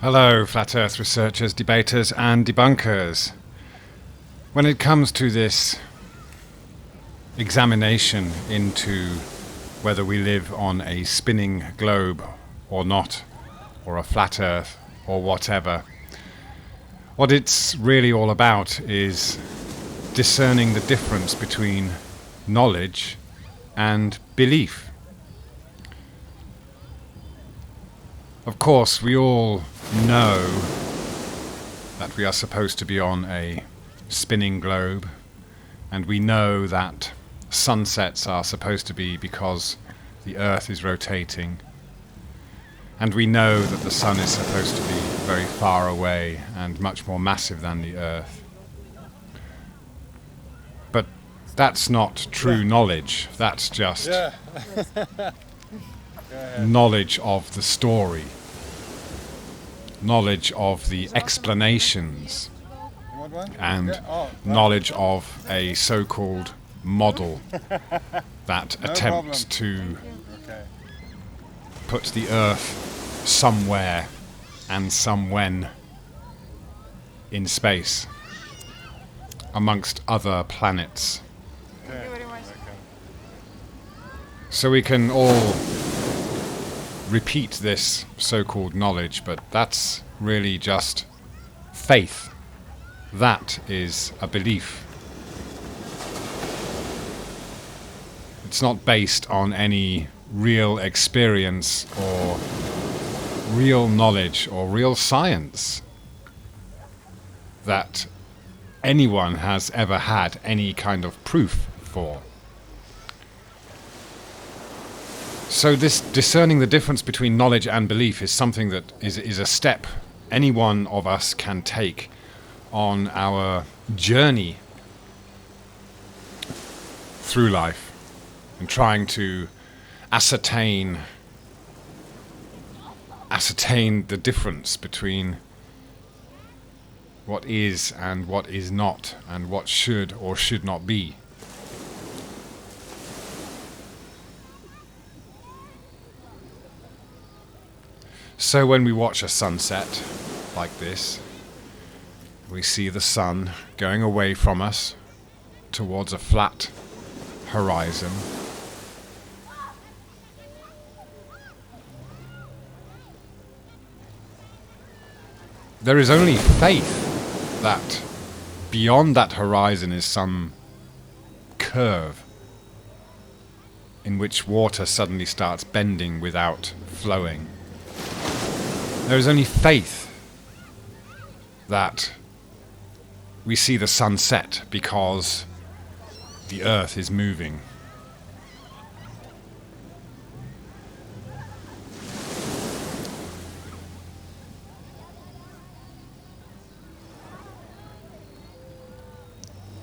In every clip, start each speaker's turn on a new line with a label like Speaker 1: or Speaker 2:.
Speaker 1: Hello, Flat Earth researchers, debaters and debunkers. When it comes to this examination into whether we live on a spinning globe or not, or a flat Earth or whatever, what it's really all about is discerning the difference between knowledge and belief. Of course, we all know that we are supposed to be on a spinning globe, and we know that sunsets are supposed to be because the Earth is rotating, and we know that the Sun is supposed to be very far away and much more massive than the Earth. But that's not true knowledge, that's just knowledge of the story, knowledge of the explanations, and knowledge of a so-called model that attempts to put the Earth somewhere and somewhen in space amongst other planets. So we can all repeat this so-called knowledge, but that's really just faith. That is a belief. It's not based on any real experience or real knowledge or real science that anyone has ever had any kind of proof for. So this discerning the difference between knowledge and belief is something that is a step any one of us can take on our journey through life and trying to ascertain the difference between what is and what is not, and what should or should not be. So when we watch a sunset like this, we see the sun going away from us towards a flat horizon. There is only faith that beyond that horizon is some curve in which water suddenly starts bending without flowing. There is only faith that we see the sun set because the Earth is moving.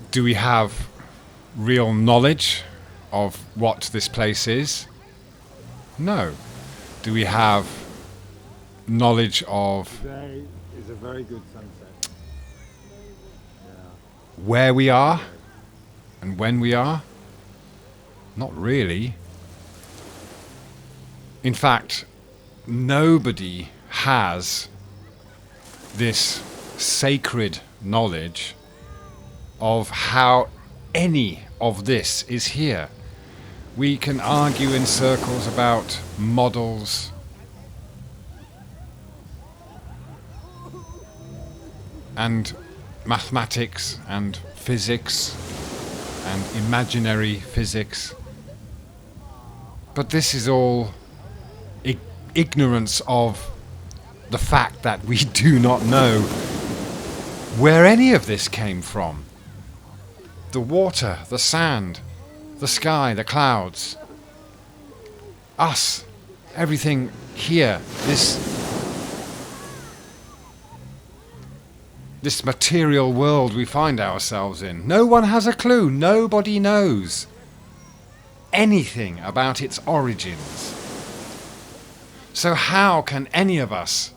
Speaker 1: Do we have real knowledge of what this place is? No. Do we have knowledge of
Speaker 2: Today is a very good sunset.
Speaker 1: where we are and when we are? Not really. In fact, nobody has this sacred knowledge of how any of this is here. We can argue in circles about models and mathematics and physics and imaginary physics, but this is all ignorance of the fact that we do not know where any of this came from. The water, the sand, the sky, the clouds, us, everything here, this material world we find ourselves in. No one has a clue. Nobody knows anything about its origins. So how can any of us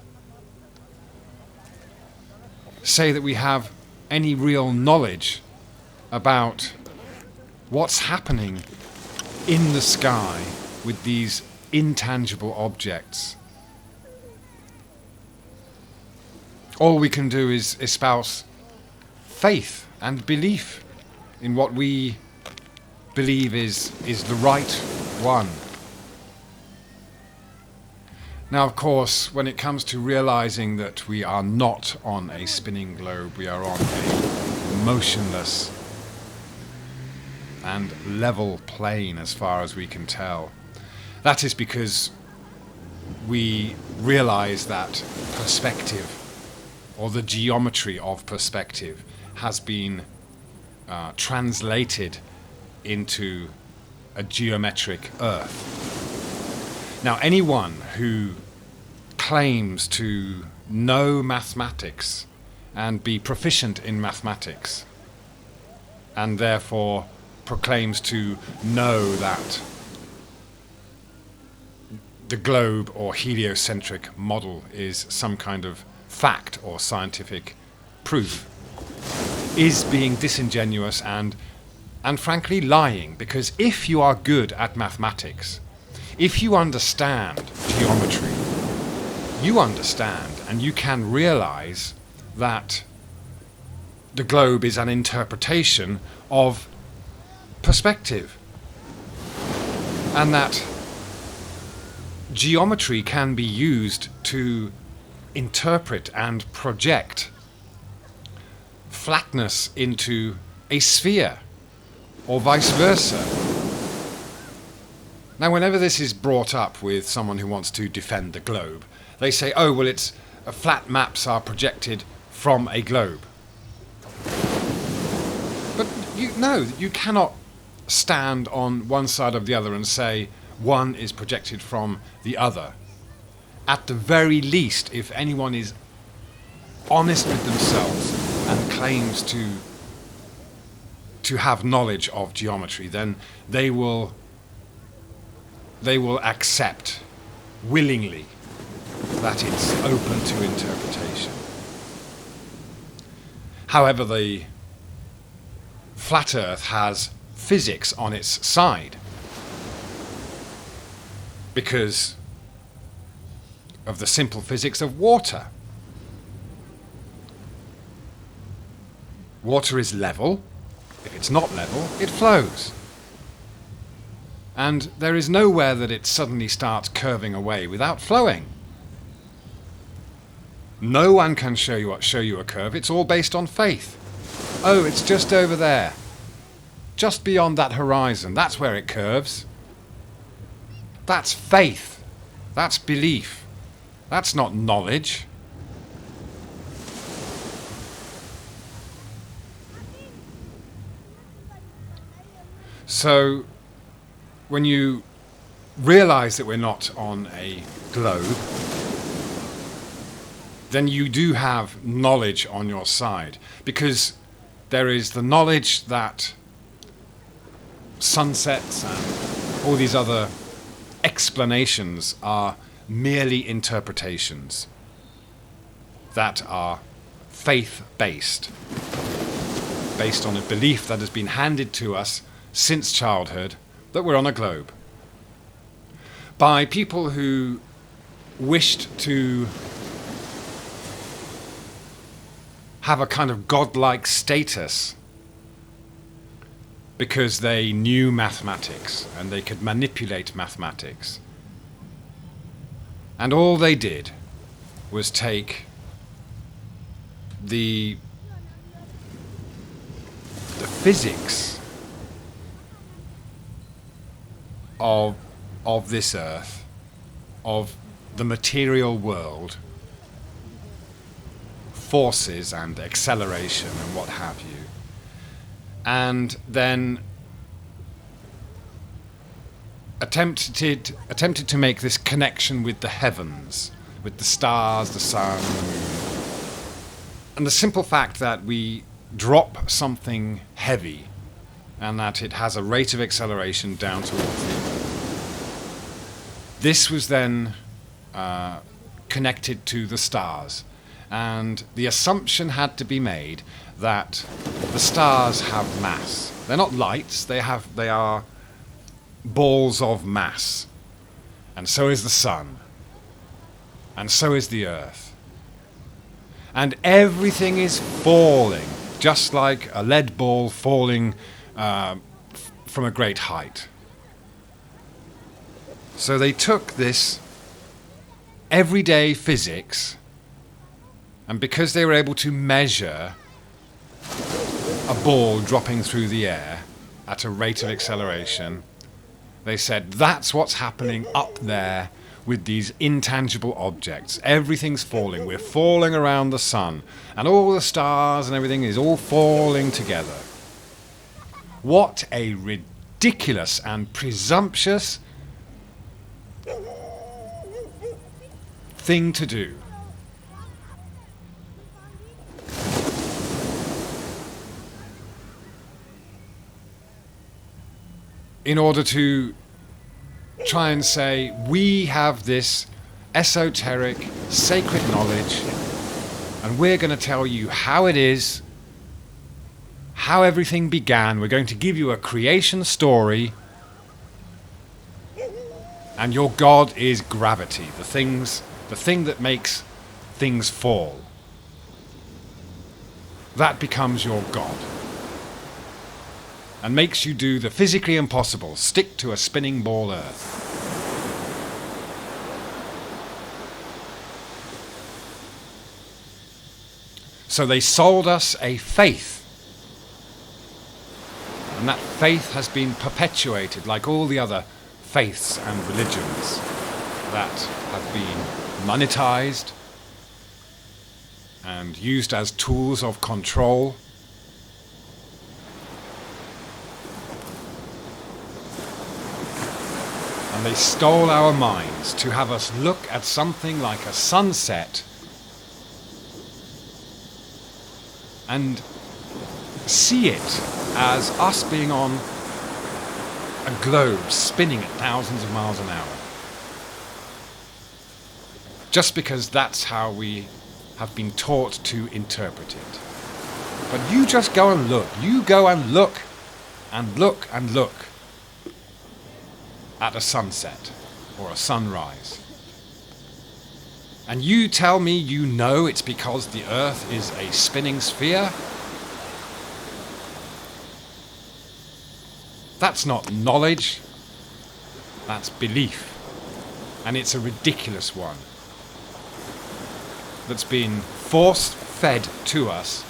Speaker 1: say that we have any real knowledge about what's happening in the sky with these intangible objects? All we can do is espouse faith and belief in what we believe is the right one. Now, of course, when it comes to realizing that we are not on a spinning globe, we are on a motionless and level plane as far as we can tell, that is because we realize that perspective, or the geometry of perspective, has been translated into a geometric earth. Now, anyone who claims to know mathematics and be proficient in mathematics, and therefore proclaims to know that the globe or heliocentric model is some kind of fact or scientific proof, is being disingenuous and frankly lying. Because if you are good at mathematics, if you understand geometry, you understand and you can realize that the globe is an interpretation of perspective, and that geometry can be used to interpret and project flatness into a sphere, or vice versa. Now, whenever this is brought up with someone who wants to defend the globe, they say, oh, well, it's flat maps are projected from a globe. But you cannot stand on one side of the other and say one is projected from the other. At the very least, if anyone is honest with themselves and claims to have knowledge of geometry, then they will accept willingly that it's open to interpretation. However, the flat Earth has physics on its side because of the simple physics of water. Water is level. If it's not level, it flows. And there is nowhere that it suddenly starts curving away without flowing. No one can show you a curve. It's all based on faith. Oh, it's just over there. Just beyond that horizon. That's where it curves. That's faith. That's belief. That's not knowledge. So, when you realize that we're not on a globe, then you do have knowledge on your side, because there is the knowledge that sunsets and all these other explanations are merely interpretations that are faith-based, based on a belief that has been handed to us since childhood that we're on a globe, by people who wished to have a kind of godlike status because they knew mathematics and they could manipulate mathematics. And all they did was take the physics of this earth, of the material world, forces and acceleration and what have you, and then attempted to make this connection with the heavens, with the stars, the sun, the moon, and the simple fact that we drop something heavy and that it has a rate of acceleration down towards the earth. This was then connected to the stars, and the assumption had to be made that the stars have mass. They're not lights, they are balls of mass. And so is the sun. And so is the earth. And everything is falling, just like a lead ball falling from a great height. So they took this everyday physics, and because they were able to measure a ball dropping through the air at a rate of acceleration, they said that's what's happening up there with these intangible objects. Everything's falling. We're falling around the sun, and all the stars and everything is all falling together. What a ridiculous and presumptuous thing to do. In order to try and say, we have this esoteric, sacred knowledge, and we're going to tell you how it is, how everything began. We're going to give you a creation story, and your God is gravity, the thing that makes things fall. That becomes your God, and makes you do the physically impossible, stick to a spinning ball earth. So they sold us a faith, and that faith has been perpetuated like all the other faiths and religions that have been monetized and used as tools of control. And they stole our minds to have us look at something like a sunset and see it as us being on a globe spinning at thousands of miles an hour. Just because that's how we have been taught to interpret it. But you just go and look. You go and look and look and look at a sunset or a sunrise. And you tell me you know it's because the earth is a spinning sphere? That's not knowledge, that's belief. And it's a ridiculous one that's been force-fed to us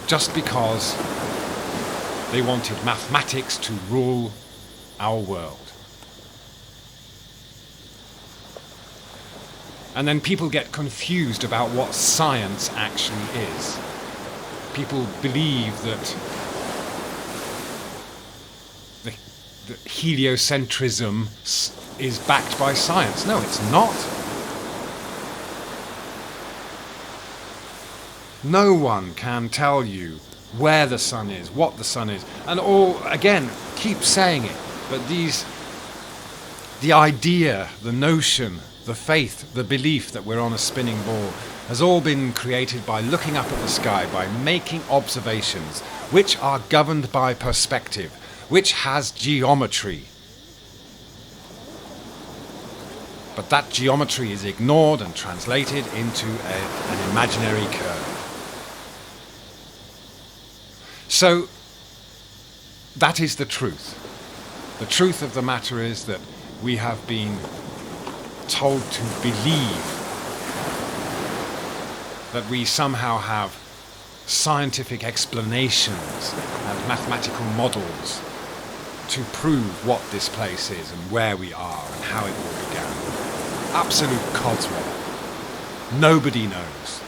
Speaker 1: just because they wanted mathematics to rule our world. And then people get confused about what science actually is. People believe that the heliocentrism is backed by science. No, it's not. No one can tell you where the sun is, what the sun is, and all, again, keep saying it, but the idea, the notion, the faith, the belief that we're on a spinning ball has all been created by looking up at the sky, by making observations which are governed by perspective, which has geometry. But that geometry is ignored and translated into an imaginary curve. So, that is the truth. The truth of the matter is that we have been told to believe that we somehow have scientific explanations and mathematical models to prove what this place is and where we are and how it all began. Absolute codswallop. Nobody knows.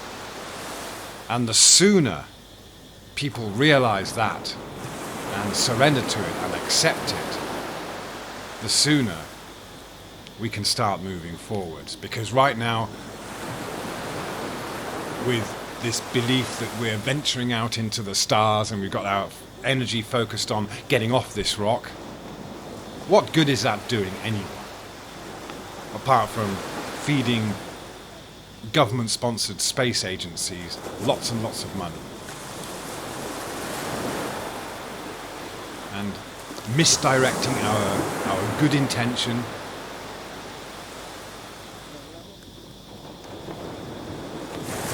Speaker 1: And the sooner people realize that and surrender to it and accept it, the sooner we can start moving forwards. Because right now, with this belief that we're venturing out into the stars and we've got our energy focused on getting off this rock, what good is that doing anyone? Apart from feeding government-sponsored space agencies lots and lots of money. And misdirecting our good intention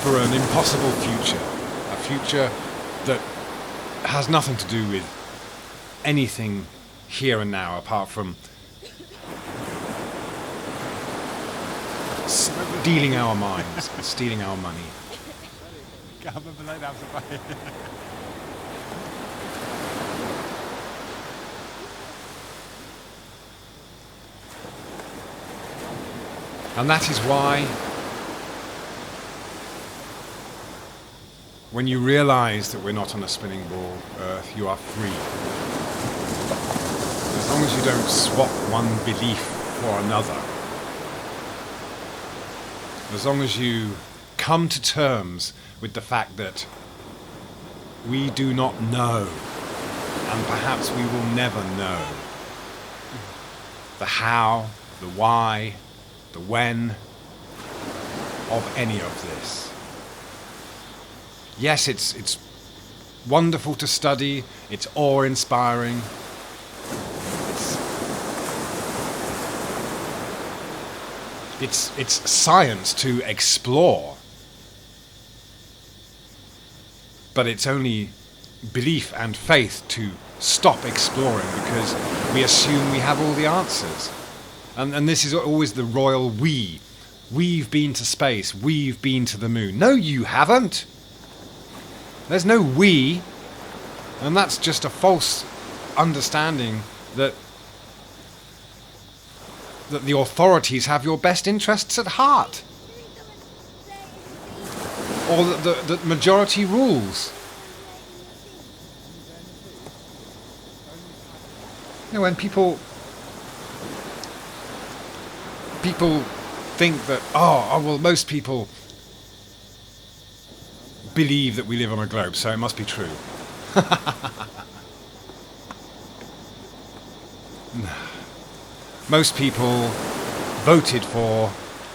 Speaker 1: for an impossible future. A future that has nothing to do with anything here and now apart from stealing our minds and stealing our money. And that is why when you realize that we're not on a spinning ball Earth, you are free. As long as you don't swap one belief for another. As long as you come to terms with the fact that we do not know, and perhaps we will never know, the how, the why, the when of any of this. Yes, it's wonderful to study, it's awe-inspiring, it's science to explore, but it's only belief and faith to stop exploring because we assume we have all the answers. And this is always the royal we. We've been to space, we've been to the moon. No, you haven't. There's no we, and that's just a false understanding that the authorities have your best interests at heart. Or that the majority rules. You know, when people think that, oh well, most people believe that we live on a globe, so it must be true. Most people voted for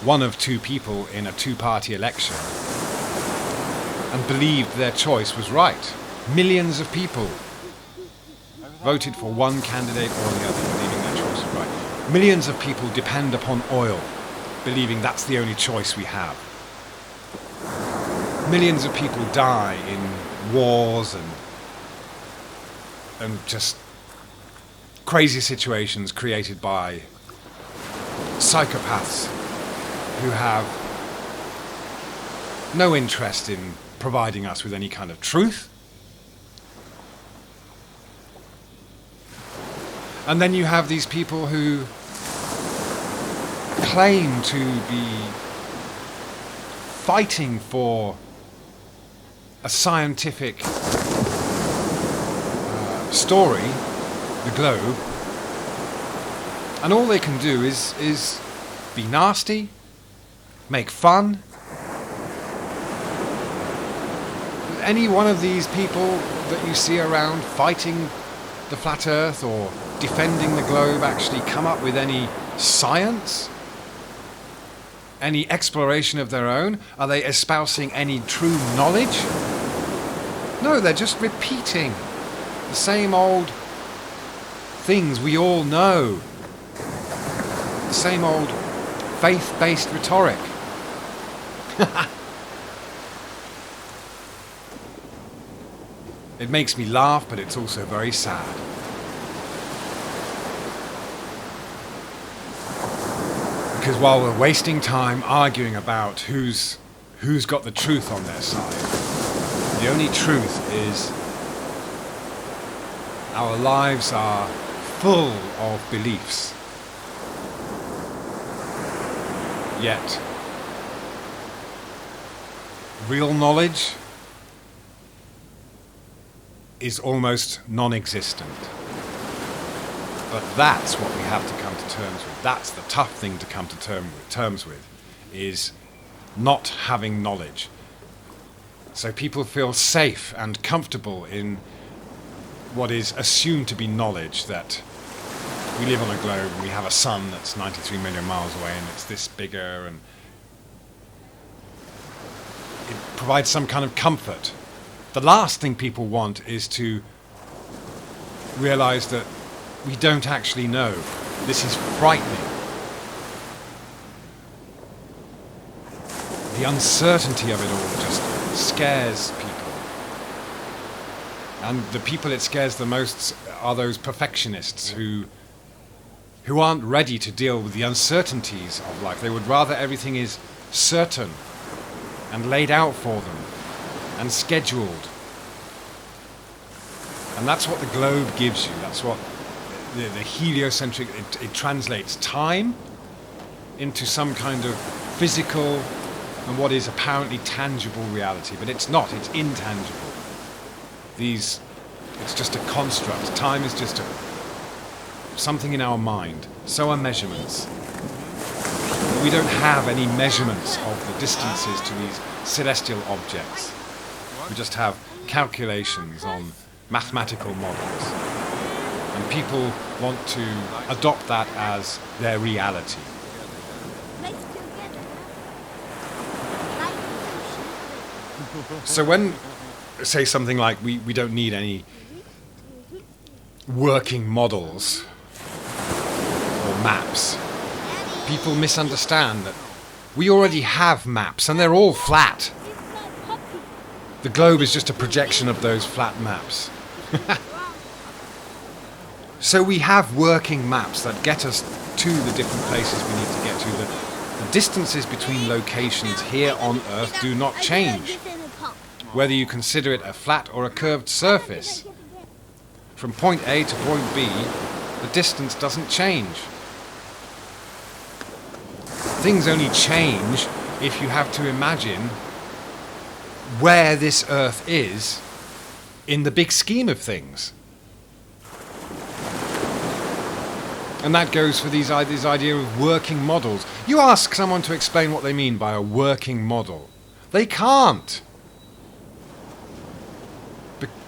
Speaker 1: one of two people in a two-party election and believed their choice was right. Millions of people voted for one candidate or the other, believing their choice was right. Millions of people depend upon oil, believing that's the only choice we have. Millions of people die in wars and just crazy situations created by psychopaths who have no interest in providing us with any kind of truth. And then you have these people who claim to be fighting for a scientific story, the globe, and all they can do is be nasty, make fun. Any one of these people that you see around fighting the flat earth or defending the globe actually come up with any science? Any exploration of their own? Are they espousing any true knowledge? No, they're just repeating the same old things we all know. The same old faith-based rhetoric. It makes me laugh, but it's also very sad. Because while we're wasting time arguing about who's got the truth on their side, the only truth is our lives are full of beliefs. Yet, real knowledge is almost non-existent. But that's what we have to come to terms with. That's the tough thing to come to terms with, is not having knowledge. So people feel safe and comfortable in what is assumed to be knowledge, that we live on a globe and we have a sun that's 93 million miles away and it's this bigger, and it provides some kind of comfort. The last thing people want is to realize that we don't actually know. This is frightening. the uncertainty of it all just scares people. And the people it scares the most are those perfectionists who aren't ready to deal with the uncertainties of life. They would rather everything is certain and laid out for them and scheduled. And that's what the globe gives you. That's what the heliocentric, it translates time into some kind of physical and what is apparently tangible reality. But it's not, it's intangible. It's just a construct. Time is just something in our mind. So are measurements. We don't have any measurements of the distances to these celestial objects. We just have calculations on mathematical models. And people want to adopt that as their reality. So when say something like we don't need any working models or maps, people misunderstand that we already have maps and they're all flat. The globe is just a projection of those flat maps. So we have working maps that get us to the different places we need to get to. The distances between locations here on Earth do not change, whether you consider it a flat or a curved surface. From point A to point B, the distance doesn't change. Things only change if you have to imagine where this Earth is in the big scheme of things. And that goes for this idea of working models. You ask someone to explain what they mean by a working model. They can't.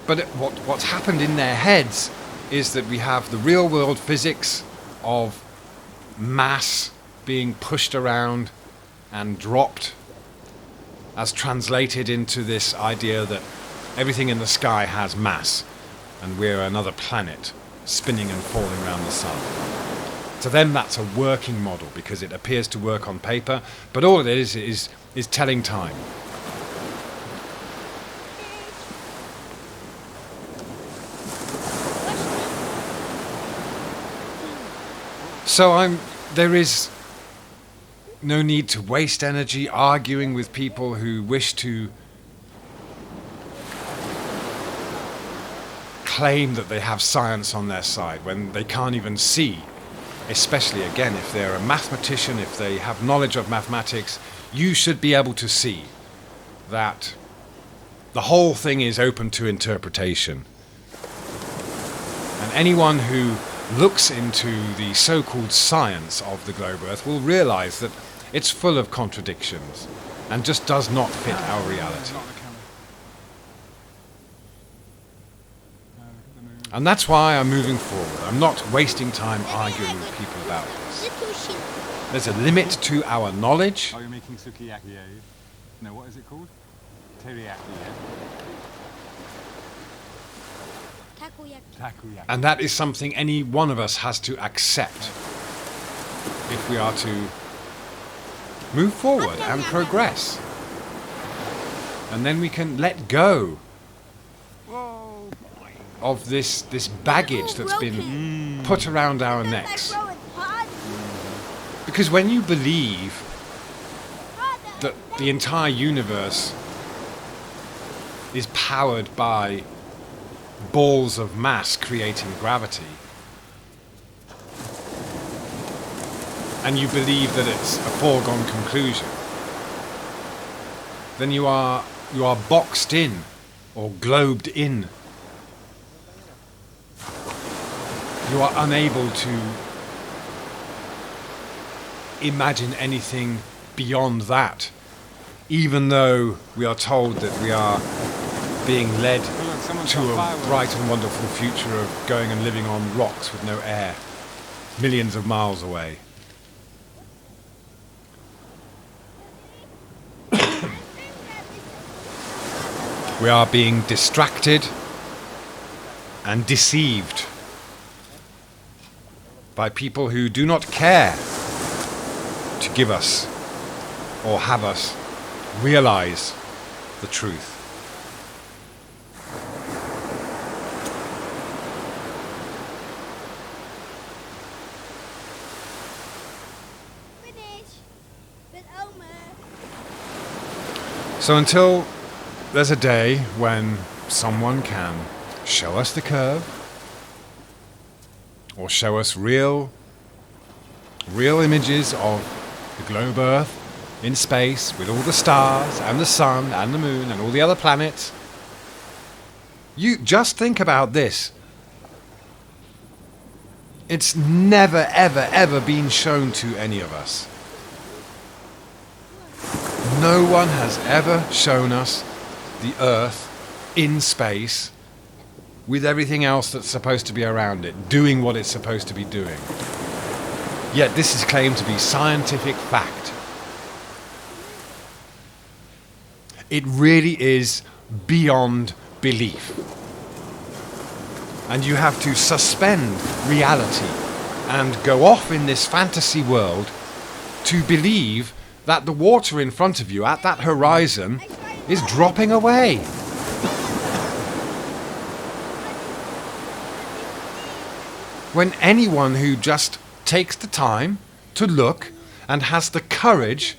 Speaker 1: But what's happened in their heads is that we have the real world physics of mass being pushed around and dropped as translated into this idea that everything in the sky has mass and we're another planet spinning and falling around the sun. To them that's a working model because it appears to work on paper, but all it is telling time. So there is no need to waste energy arguing with people who wish to claim that they have science on their side when they can't even see. Especially, again, if they're a mathematician, if they have knowledge of mathematics, you should be able to see that the whole thing is open to interpretation. And anyone who looks into the so-called science of the globe Earth will realize that it's full of contradictions and just does not fit our reality. And that's why I'm moving forward. I'm not wasting time arguing with people about this. There's a limit to our knowledge.
Speaker 2: Oh, you're making sukiyaki, are you? No, what is it called? Teriyaki, yeah? Takoyaki.
Speaker 1: And that is something any one of us has to accept if we are to move forward and progress. And then we can let go of this baggage that's been put around our necks. Because when you believe that the entire universe is powered by balls of mass creating gravity, and you believe that it's a foregone conclusion, then you are boxed in or globed in. You are unable to imagine anything beyond that, even though we are told that we are being led to a bright and wonderful future of going and living on rocks with no air, millions of miles away. We are being distracted and deceived by people who do not care to give us or have us realize the truth. So until there's a day when someone can show us the curve, or show us real images of the globe Earth in space with all the stars and the sun and the moon and all the other planets, you just think about this. It's never, ever, ever been shown to any of us. No one has ever shown us the Earth in space with everything else that's supposed to be around it, doing what it's supposed to be doing. Yet this is claimed to be scientific fact. It really is beyond belief. And you have to suspend reality and go off in this fantasy world to believe that the water in front of you at that horizon is dropping away. When anyone who just takes the time to look and has the courage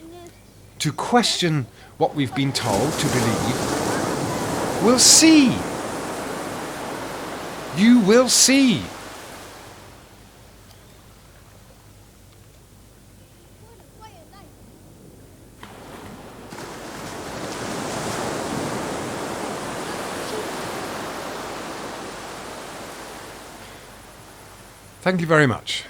Speaker 1: to question what we've been told to believe will see. You will see. Thank you very much.